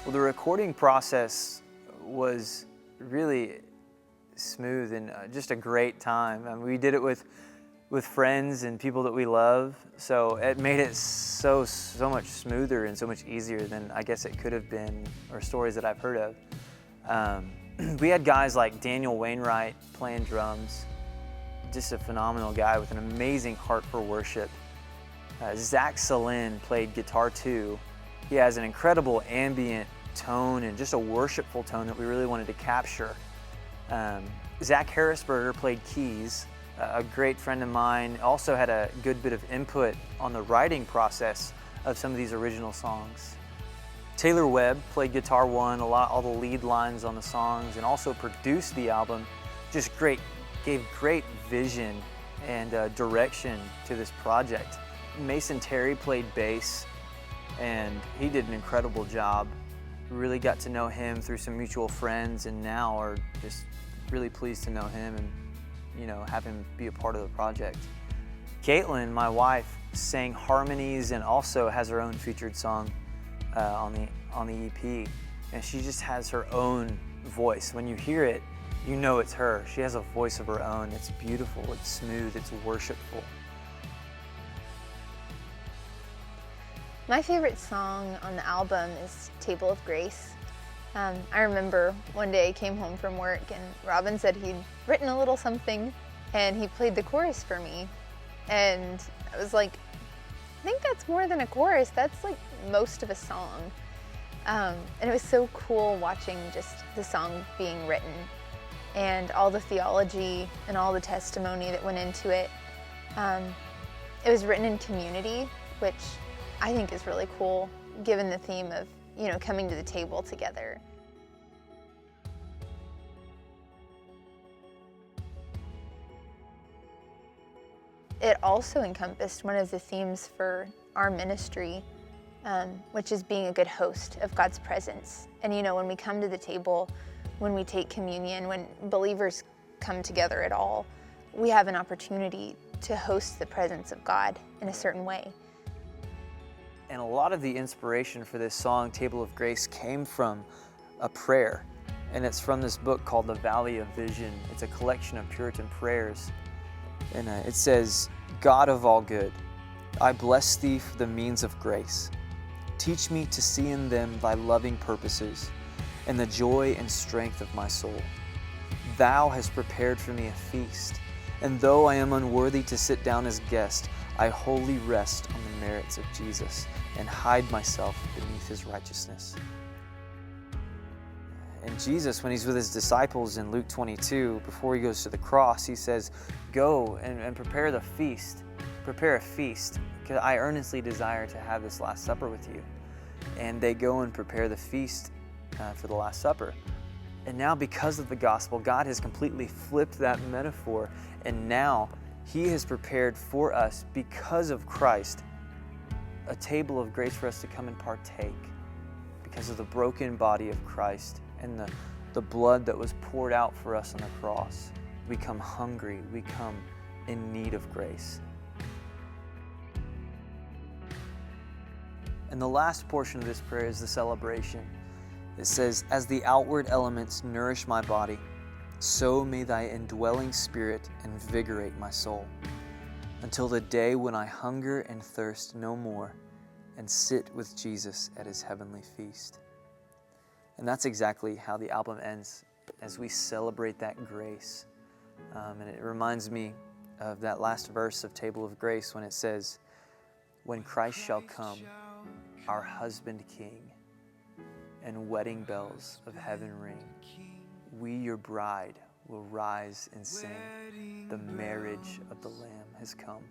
Well, the recording process was really smooth and just a great time. I mean, we did it with friends and people that we love, so it made it so much smoother and so much easier than I guess it could have been, or stories that I've heard of. We had guys like Daniel Wainwright playing drums, just a phenomenal guy with an amazing heart for worship. Zach Salin played guitar too. He has an incredible ambient tone and just a worshipful tone that we really wanted to capture. Zach Harrisberger played keys. A great friend of mine also had a good bit of input on the writing process of some of these original songs. Taylor Webb played guitar one, all the lead lines on the songs, and also produced the album. Just gave great vision and direction to this project. Mason Terry played bass, and he did an incredible job. We really got to know him through some mutual friends, and now are just really pleased to know him and have him be a part of the project. Caitlin, my wife, sang harmonies and also has her own featured song on the EP, and she just has her own voice. When you hear it, you know it's her. She has a voice of her own. It's beautiful, it's smooth, it's worshipful. My favorite song on the album is Table of Grace. I remember one day I came home from work and Robin said he'd written a little something and he played the chorus for me. And I was like, I think that's more than a chorus, that's like most of a song. And it was so cool watching just the song being written and all the theology and all the testimony that went into it. It was written in community, which I think is really cool, given the theme of, coming to the table together. It also encompassed one of the themes for our ministry, which is being a good host of God's presence. And when we come to the table, when we take communion, when believers come together at all, we have an opportunity to host the presence of God in a certain way. And a lot of the inspiration for this song, Table of Grace, came from a prayer. And it's from this book called The Valley of Vision. It's a collection of Puritan prayers. And it says, God of all good, I bless thee for the means of grace. Teach me to see in them thy loving purposes and the joy and strength of my soul. Thou hast prepared for me a feast, and though I am unworthy to sit down as guest, I wholly rest on the merits of Jesus and hide myself beneath his righteousness. And Jesus, when he's with his disciples in Luke 22, before he goes to the cross, he says, go and prepare the feast. Prepare a feast, because I earnestly desire to have this Last Supper with you. And they go and prepare the feast for the Last Supper. And now, because of the gospel, God has completely flipped that metaphor, and now he has prepared for us, because of Christ, a table of grace for us to come and partake, because of the broken body of Christ and the blood that was poured out for us on the cross. We come hungry, we come in need of grace. And the last portion of this prayer is the celebration. It says, as the outward elements nourish my body, so may thy indwelling spirit invigorate my soul, until the day when I hunger and thirst no more and sit with Jesus at his heavenly feast. And that's exactly how the album ends, as we celebrate that grace. And it reminds me of that last verse of Table of Grace when it says, when Christ shall come, our husband King, and wedding bells of heaven ring, we, your bride, will rise and sing, the marriage of the Lamb has come.